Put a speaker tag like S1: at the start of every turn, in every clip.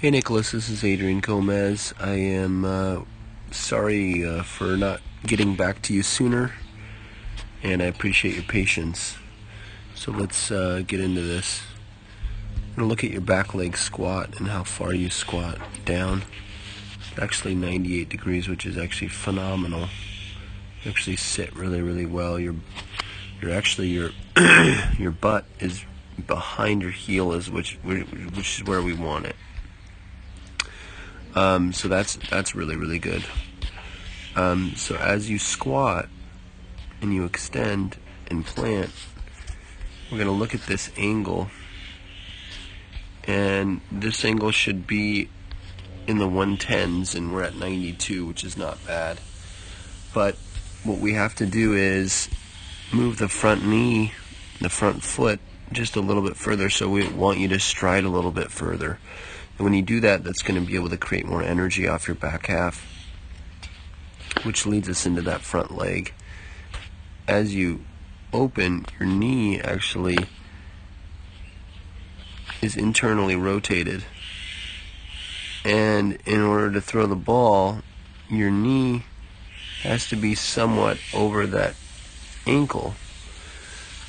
S1: Hey Nicholas, this is Adrian Gomez. I am sorry for not getting back to you sooner, and I appreciate your patience. So let's get into this. I'm going to look at your back leg squat and how far you squat down. Actually 98 degrees, which is actually phenomenal. You actually sit really, really well. Your your butt is behind your heel, which is where we want it. So that's really, really good. So as you squat and you extend and plant, we're going to look at this angle, and this angle should be in the 110s, and we're at 92, which is not bad. But what we have to do is move the front knee, the front foot, just a little bit further. So we want you to stride a little bit further. And when you do that, that's going to be able to create more energy off your back half, which leads us into that front leg. As you open, your knee actually is internally rotated. And in order to throw the ball, your knee has to be somewhat over that ankle.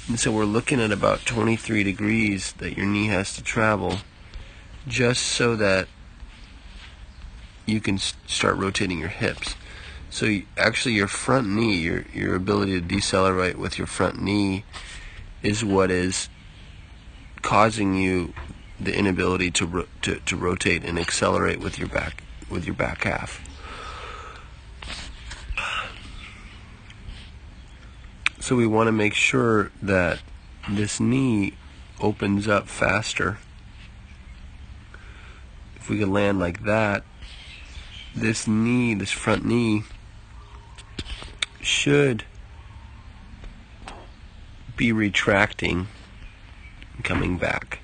S1: And so we're looking at about 23 degrees that your knee has to travel, just so that you can start rotating your hips. So actually your front knee, your ability to decelerate with your front knee is what is causing you the inability to rotate and accelerate with your back half. So we want to make sure that this knee opens up faster. If we could land like that, this front knee should be retracting and coming back.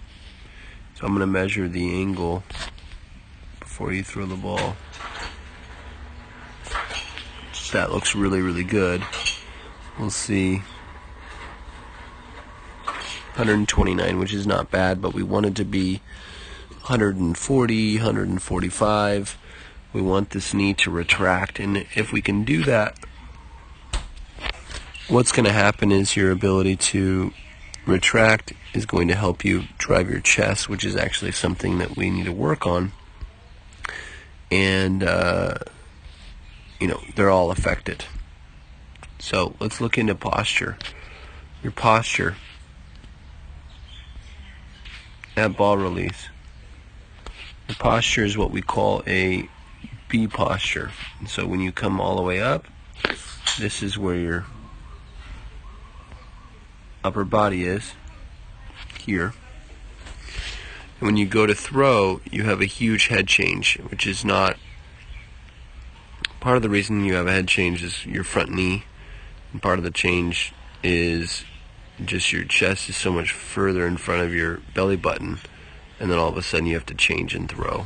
S1: So I'm going to measure the angle before you throw the ball. So that looks really, really good. We'll see 129, which is not bad, but we want it to be 140, 145. We want this knee to retract, and if we can do that, what's going to happen is your ability to retract is going to help you drive your chest, which is actually something that we need to work on. And they're all affected. So let's look into posture. Your posture at ball release. The posture is what we call a B posture. And so when you come all the way up, this is where your upper body is, here. And when you go to throw, you have a huge head change, which is not part of the reason you have a head change is your front knee, and part of the change is just your chest is so much further in front of your belly button, and then all of a sudden you have to change and throw.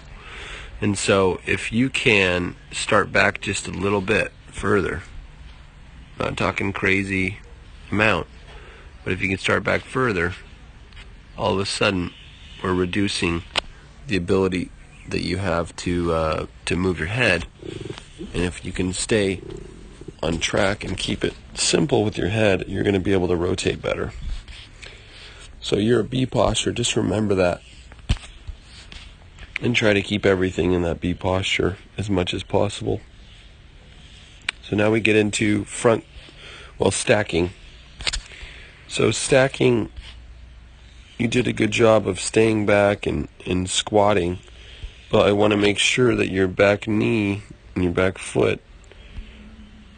S1: And so if you can start back just a little bit further, not talking crazy amount, but if you can start back further, all of a sudden we're reducing the ability that you have to move your head. And if you can stay on track and keep it simple with your head, you're going to be able to rotate better. So you're a B posture, just remember that, and try to keep everything in that B posture as much as possible. So now we get into stacking. So stacking, you did a good job of staying back and squatting, but I want to make sure that your back knee and your back foot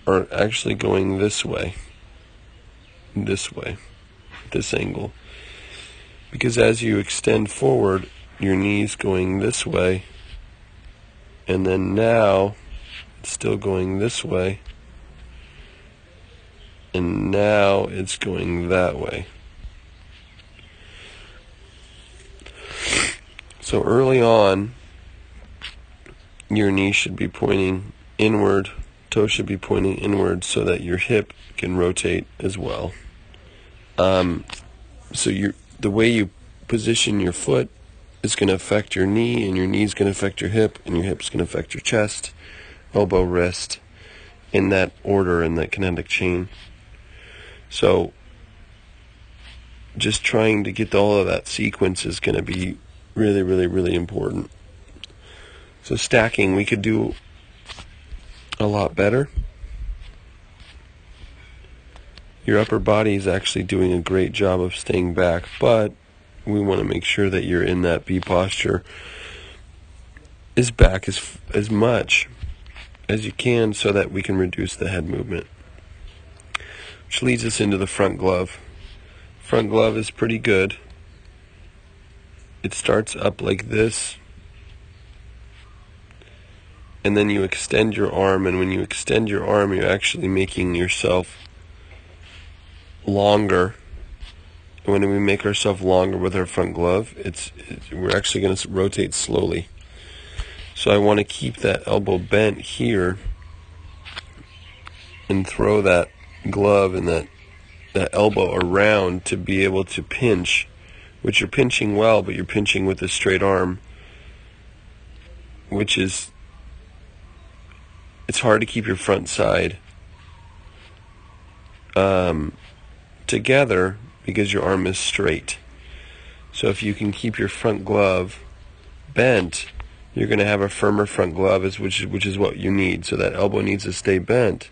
S1: are actually going this way, this angle. Because as you extend forward, your knee's going this way, and then now it's still going this way, and now it's going that way. So early on, your knee should be pointing inward, toe should be pointing inward so that your hip can rotate as well. So the way you position your foot is going to affect your knee, and your knee is going to affect your hip, and your hip is going to affect your chest, elbow, wrist, in that order, in that kinetic chain. So just trying to get all of that sequence is going to be really, really, really important. So stacking, we could do a lot better. Your upper body is actually doing a great job of staying back, but we want to make sure that you're in that B posture, is back as much as you can, so that we can reduce the head movement. Which leads us into the front glove. Front glove is pretty good. It starts up like this, and then you extend your arm, and when you extend your arm, you're actually making yourself longer. When we make ourselves longer with our front glove, we're actually going to rotate slowly. So I want to keep that elbow bent here and throw that glove and that elbow around to be able to pinch, which you're pinching well, but you're pinching with a straight arm, which is, it's hard to keep your front side together because your arm is straight. So if you can keep your front glove bent, you're going to have a firmer front glove, which is what you need. So that elbow needs to stay bent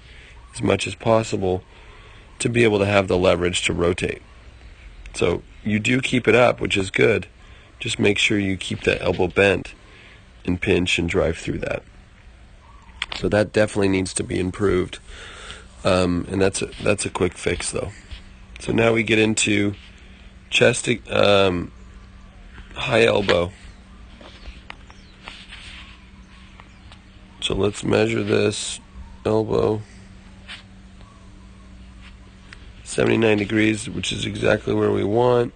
S1: as much as possible to be able to have the leverage to rotate. So you do keep it up, which is good. Just make sure you keep that elbow bent and pinch and drive through that. So that definitely needs to be improved, and that's a quick fix though. So now we get into chest, high elbow. So let's measure this elbow. 79 degrees, which is exactly where we want.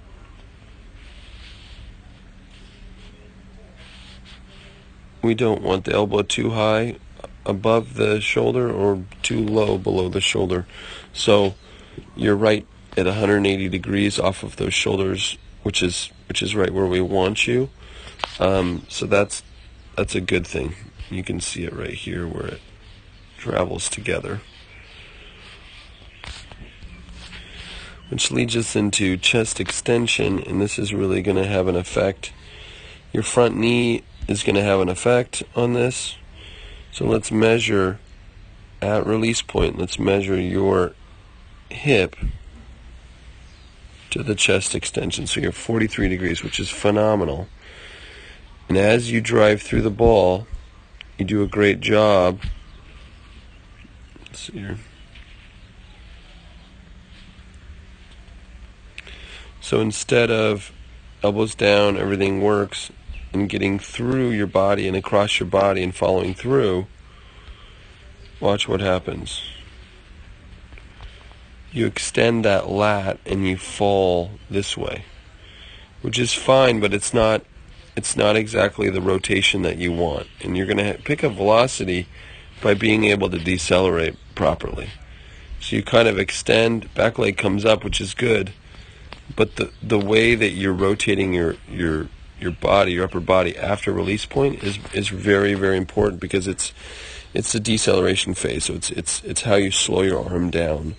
S1: We don't want the elbow too high above the shoulder or too low below the shoulder. So you're right at 180 degrees off of those shoulders, which is right where we want you. So that's a good thing. You can see it right here where it travels together. Which leads us into chest extension, and this is really going to have an effect. Your front knee is going to have an effect on this. So let's measure at release point. Let's measure your hip to the chest extension. So you're 43 degrees, which is phenomenal. And as you drive through the ball, you do a great job. Let's see here. So instead of elbows down, everything works, and getting through your body and across your body and following through, watch what happens. You extend that lat and you fall this way, which is fine, but it's not exactly the rotation that you want. And you're going to pick up velocity by being able to decelerate properly. So you kind of extend, back leg comes up, which is good, but the way that you're rotating your body, your upper body after release point is very, very important, because it's the deceleration phase. So it's how you slow your arm down.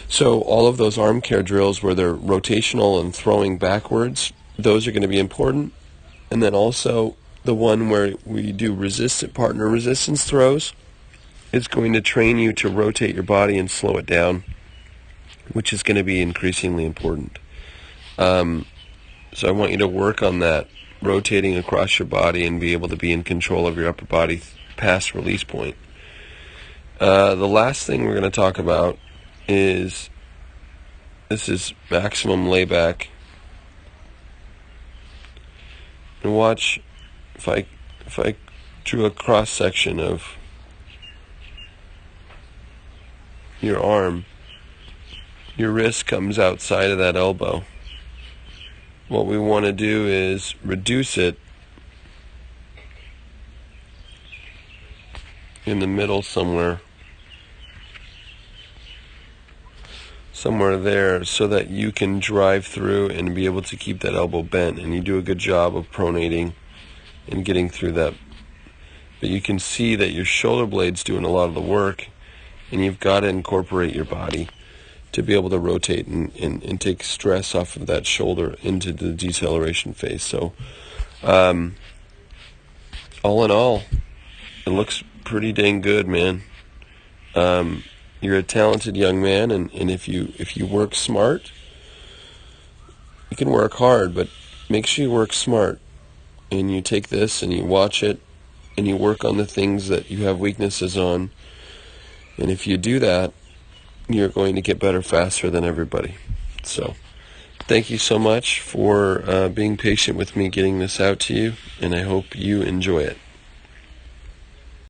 S1: So all of those arm care drills where they're rotational and throwing backwards, those are going to be important. And then also the one where we do partner resistance throws is going to train you to rotate your body and slow it down, which is going to be increasingly important. So I want you to work on that, rotating across your body and be able to be in control of your upper body past release point. The last thing we're going to talk about is maximum layback. And watch if I drew a cross section of your arm, your wrist comes outside of that elbow. What we want to do is reduce it in the middle somewhere. somewhere there so that you can drive through and be able to keep that elbow bent, and you do a good job of pronating and getting through that. But you can see that your shoulder blade's doing a lot of the work, and you've got to incorporate your body to be able to rotate and take stress off of that shoulder into the deceleration phase. So all in all, it looks pretty dang good, man. You're a talented young man, and if you work smart, you can work hard, but make sure you work smart, and you take this and you watch it, and you work on the things that you have weaknesses on, and if you do that, you're going to get better faster than everybody. So thank you so much for being patient with me getting this out to you, and I hope you enjoy it.